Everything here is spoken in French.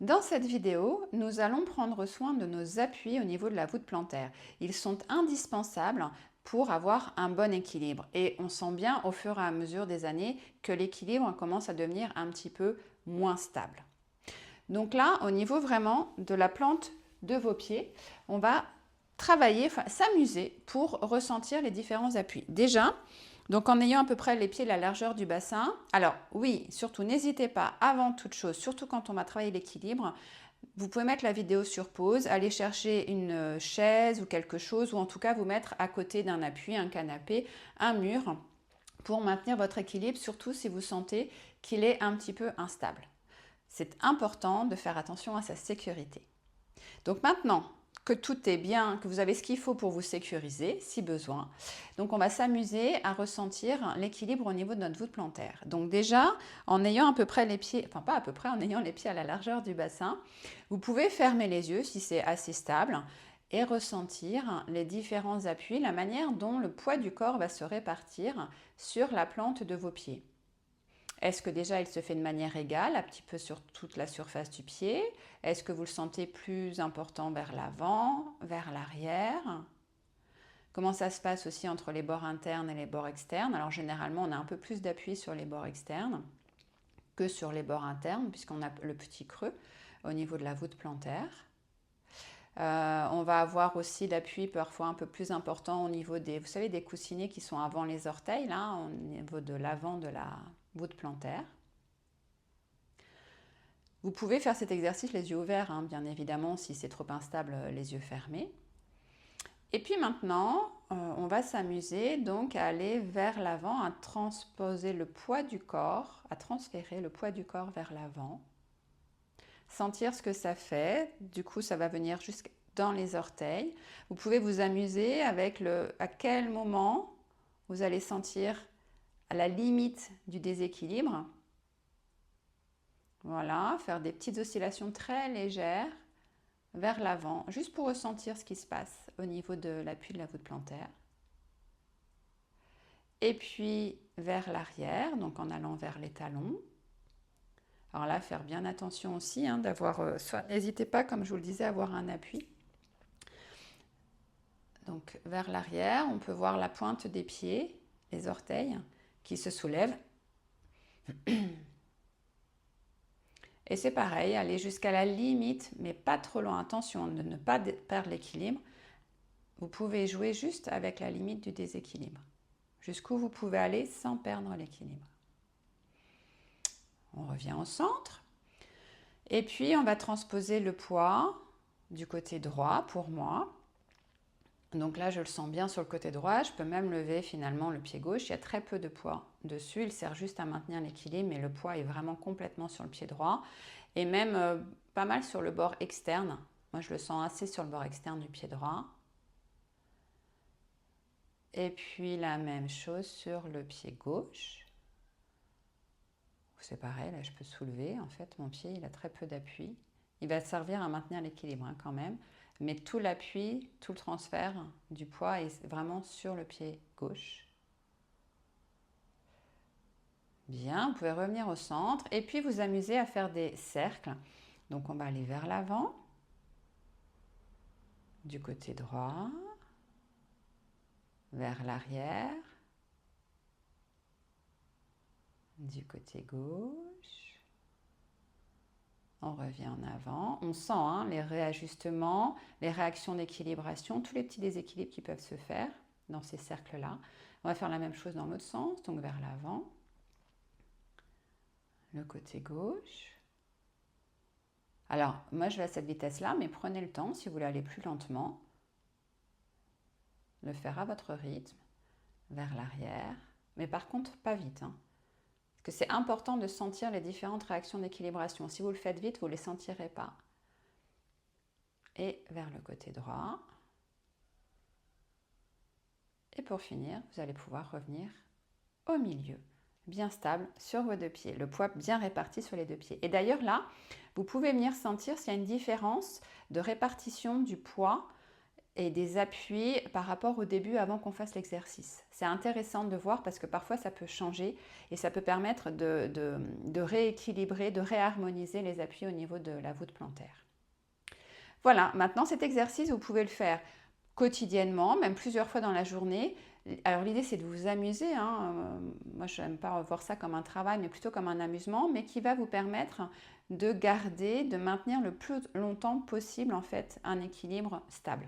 Dans cette vidéo, nous allons prendre soin de nos appuis au niveau de la voûte plantaire. Ils sont indispensables pour avoir un bon équilibre et on sent bien au fur et à mesure des années que l'équilibre commence à devenir un petit peu moins stable. Donc là, au niveau vraiment de la plante de vos pieds, on va travailler, s'amuser pour ressentir les différents appuis. Déjà, donc en ayant à peu près les pieds de la largeur du bassin, alors oui, surtout n'hésitez pas avant toute chose, surtout quand on va travailler l'équilibre, vous pouvez mettre la vidéo sur pause, aller chercher une chaise ou quelque chose, ou en tout cas vous mettre à côté d'un appui, un canapé, un mur, pour maintenir votre équilibre, surtout si vous sentez qu'il est un petit peu instable. C'est important de faire attention à sa sécurité. Donc maintenant que tout est bien, que vous avez ce qu'il faut pour vous sécuriser, si besoin, donc on va s'amuser à ressentir l'équilibre au niveau de notre voûte plantaire. Donc déjà, en ayant à peu près les pieds, enfin pas à peu près, en ayant les pieds à la largeur du bassin, vous pouvez fermer les yeux si c'est assez stable et ressentir les différents appuis, la manière dont le poids du corps va se répartir sur la plante de vos pieds. Est-ce que déjà il se fait de manière égale, un petit peu sur toute la surface du pied? Est-ce que vous le sentez plus important vers l'avant, vers l'arrière? Comment ça se passe aussi entre les bords internes et les bords externes? Alors généralement on a un peu plus d'appui sur les bords externes que sur les bords internes puisqu'on a le petit creux au niveau de la voûte plantaire. On va avoir aussi l'appui parfois un peu plus important au niveau des, vous savez, des coussinets qui sont avant les orteils, là, au niveau de l'avant de la voûte plantaire. Vous pouvez faire cet exercice les yeux ouverts, hein, bien évidemment, si c'est trop instable, les yeux fermés. Et puis maintenant, on va s'amuser donc à aller vers l'avant, à transposer le poids du corps, à transférer le poids du corps vers l'avant. Sentir ce que ça fait. Du coup, ça va venir jusque dans les orteils. Vous pouvez vous amuser avec à quel moment vous allez sentir à la limite du déséquilibre. Voilà, faire des petites oscillations très légères vers l'avant, juste pour ressentir ce qui se passe au niveau de l'appui de la voûte plantaire. Et puis vers l'arrière, donc en allant vers les talons. Alors là, faire bien attention aussi, hein, d'avoir, soit n'hésitez pas, comme je vous le disais, à avoir un appui. Donc vers l'arrière, on peut voir la pointe des pieds, les orteils qui se soulèvent. Et c'est pareil, aller jusqu'à la limite, mais pas trop loin. Attention de ne pas perdre l'équilibre. Vous pouvez jouer juste avec la limite du déséquilibre. Jusqu'où vous pouvez aller sans perdre l'équilibre. On revient au centre. Et puis, on va transposer le poids du côté droit pour moi. Donc là, je le sens bien sur le côté droit. Je peux même lever finalement le pied gauche. Il y a très peu de poids dessus. Il sert juste à maintenir l'équilibre, mais le poids est vraiment complètement sur le pied droit. Et même pas mal sur le bord externe. Moi, je le sens assez sur le bord externe du pied droit. Et puis la même chose sur le pied gauche. C'est pareil, là je peux soulever. En fait, mon pied, il a très peu d'appui. Il va servir à maintenir l'équilibre hein, quand même. Mais tout l'appui, tout le transfert du poids est vraiment sur le pied gauche. Bien, vous pouvez revenir au centre et puis vous amuser à faire des cercles. Donc on va aller vers l'avant, du côté droit, vers l'arrière, du côté gauche. On revient en avant. On sent hein, les réajustements, les réactions d'équilibration, tous les petits déséquilibres qui peuvent se faire dans ces cercles-là. On va faire la même chose dans l'autre sens, donc vers l'avant, le côté gauche. Alors, moi je vais à cette vitesse-là, mais prenez le temps, si vous voulez aller plus lentement, le faire à votre rythme, vers l'arrière. Mais par contre, pas vite. Hein. Parce que c'est important de sentir les différentes réactions d'équilibration. Si vous le faites vite, vous ne les sentirez pas. Et vers le côté droit. Et pour finir, vous allez pouvoir revenir au milieu, bien stable sur vos deux pieds, le poids bien réparti sur les deux pieds. Et d'ailleurs là, vous pouvez venir sentir s'il y a une différence de répartition du poids et des appuis par rapport au début avant qu'on fasse l'exercice. C'est intéressant de voir parce que parfois ça peut changer et ça peut permettre de rééquilibrer, de réharmoniser les appuis au niveau de la voûte plantaire. Voilà, maintenant cet exercice, vous pouvez le faire quotidiennement, même plusieurs fois dans la journée. Alors l'idée c'est de vous amuser, hein. Moi je n'aime pas voir ça comme un travail mais plutôt comme un amusement, mais qui va vous permettre de garder, de maintenir le plus longtemps possible en fait un équilibre stable.